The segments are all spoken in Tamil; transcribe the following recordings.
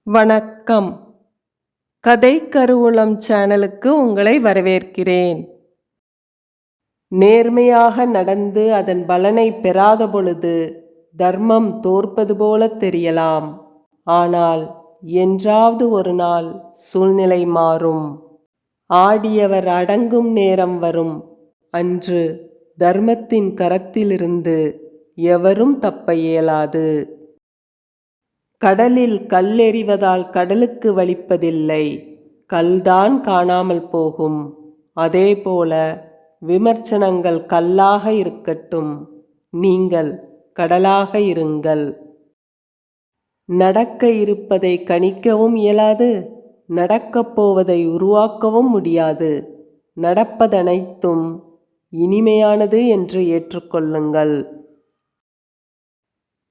வணக்கம். கதை கருவூலம் சேனலுக்கு உங்களை வரவேற்கிறேன். நேர்மையாக நடந்து அதன் பலனை பெறாத பொழுது தர்மம் தோற்பது போல தெரியலாம். ஆனால் என்றாவது ஒரு நாள் சூழ்நிலை மாறும். ஆடியவர் அடங்கும் நேரம் வரும். அன்று தர்மத்தின் கரத்திலிருந்து எவரும் தப்ப இயலாது. கடலில் கல் எறிவதால் கடலுக்கு வலிப்பதில்லை, கல்தான் காணாமல் போகும். அதேபோல விமர்சனங்கள் கல்லாக இருக்கட்டும், நீங்கள் கடலாக இருங்கள். நடக்க இருப்பதை கணிக்கவும் இயலாது, நடக்கப் போவதை உருவாக்கவும் முடியாது. நடப்பதனைத்தும் இனிமையானது என்று ஏற்றுக்கொள்ளுங்கள்.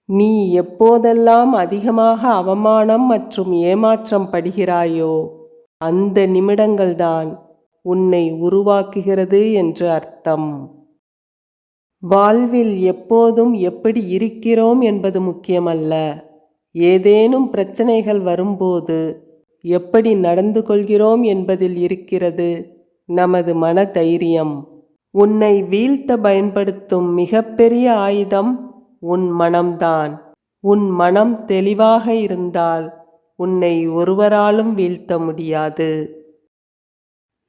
நீ எப்போதெல்லாம் அதிகமாக அவமானம் மற்றும் ஏமாற்றம் படுகிறாயோ அந்த நிமிடங்கள்தான் உன்னை உருவாக்குகிறது என்று அர்த்தம். வாழ்வில் எப்போதும் எப்படி இருக்கிறோம் என்பது முக்கியமல்ல, ஏதேனும் பிரச்சனைகள் வரும்போது எப்படி நடந்து கொள்கிறோம் என்பதில் இருக்கிறது நமது மன தைரியம். உன்னை வீழ்த்த பயன்படுத்தும் மிகப்பெரிய ஆயுதம் உன் மனம்தான். உன் மனம் தெளிவாக இருந்தால் உன்னை ஒருவராலும் வீழ்த்த முடியாது.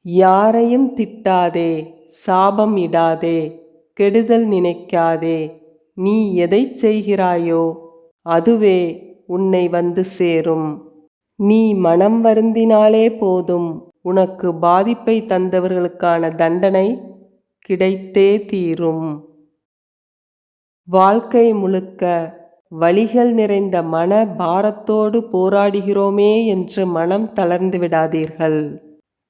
யாரையும் திட்டாதே, சாபம் இடாதே, கெடுதல் நினைக்காதே. நீ எதை செய்கிறாயோ அதுவே உன்னை வந்து சேரும். நீ மனம் வருந்தினாலே போதும், உனக்கு பாதிப்பை தந்தவர்களுக்கான தண்டனை கிடைத்தே தீரும். வாழ்க்கை முழுக்க வலிகள் நிறைந்த மன பாரத்தோடு போராடுகிறோமே என்று மனம் தளர்ந்து விடாதீர்கள்.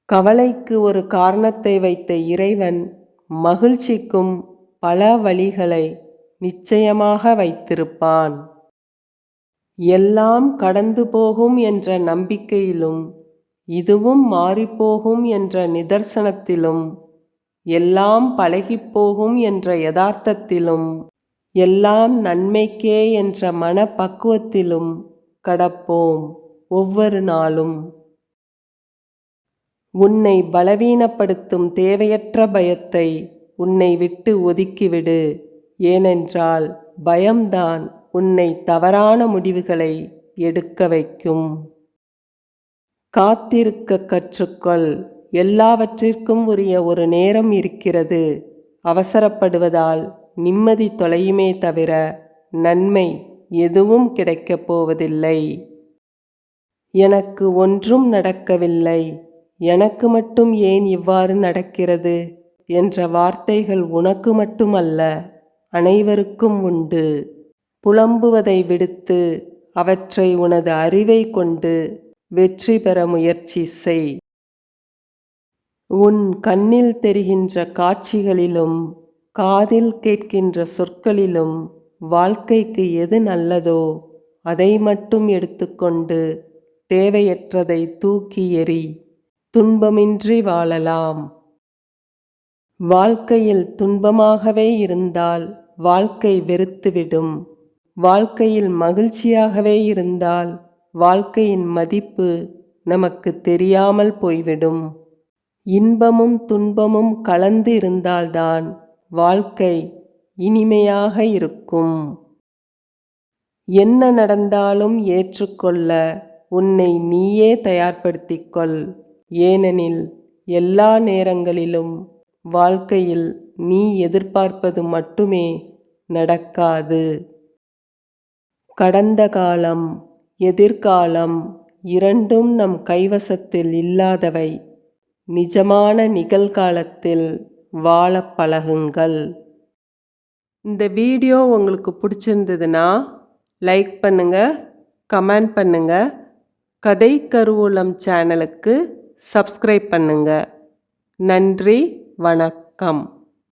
கவலைக்கு ஒரு காரணத்தை வைத்த இறைவன் மகிழ்ச்சிக்கும் பல வழிகளை நிச்சயமாக வைத்திருப்பான். எல்லாம் கடந்து போகும் என்ற நம்பிக்கையிலும் இதுவும் மாறிப்போகும் என்ற நிதர்சனத்திலும் எல்லாம் பழகிப்போகும் என்ற யதார்த்தத்திலும் எல்லாம் நன்மைக்கே என்ற மனப்பக்குவத்திலும் கடப்போம் ஒவ்வொரு நாளும். உன்னை பலவீனப்படுத்தும் தேவையற்ற பயத்தை உன்னை விட்டு ஒதுக்கிவிடு. ஏனென்றால் பயம்தான் உன்னை தவறான முடிவுகளை எடுக்க வைக்கும். காத்திருக்க கற்றுக்கொள். எல்லாவற்றிற்கும் உரிய ஒரு நேரம் இருக்கிறது. அவசரப்படுவதால் நிம்மதி தொலையுமே தவிர நன்மை எதுவும் கிடைக்கப் போவதில்லை. எனக்கு ஒன்றும் நடக்கவில்லை, எனக்கு மட்டும் ஏன் இவ்வாறு நடக்கிறது என்ற வார்த்தைகள் உனக்கு மட்டுமல்ல, அனைவருக்கும் உண்டு. புலம்புவதை விடுத்து அவற்றை உனது அறிவை கொண்டு வெற்றி பெற முயற்சி செய். உன் கண்ணில் தெரிகின்ற காட்சிகளிலும் காதில் கேட்கின்ற சொற்களிலும் வாழ்க்கைக்கு எது நல்லதோ அதை மட்டும் எடுத்துக்கொண்டு தேவையற்றதை தூக்கி எறி. துன்பமின்றி வாழலாம். வாழ்க்கையில் துன்பமாகவே இருந்தால் வாழ்க்கை வெறுத்துவிடும். வாழ்க்கையில் மகிழ்ச்சியாகவே இருந்தால் வாழ்க்கையின் மதிப்பு நமக்கு தெரியாமல் போய்விடும். இன்பமும் துன்பமும் கலந்து இருந்தால்தான் வாழ்க்கை இனிமையாக இருக்கும். என்ன நடந்தாலும் ஏற்றுக்கொள்ள உன்னை நீயே தயார்படுத்திக்கொள். ஏனெனில் எல்லா நேரங்களிலும் வாழ்க்கையில் நீ எதிர்பார்ப்பது மட்டுமே நடக்காது. கடந்த காலம், எதிர்காலம் இரண்டும் நம் கைவசத்தில் இல்லாதவை. நிஜமான நிகழ்காலத்தில் வாழ பழகுங்கள். இந்த வீடியோ உங்களுக்கு பிடிச்சிருந்ததுன்னா லைக் பண்ணுங்க, கமெண்ட் பண்ணுங்க. கதை கருவூலம் சேனலுக்கு சப்ஸ்கிரைப் பண்ணுங்க. நன்றி, வணக்கம்.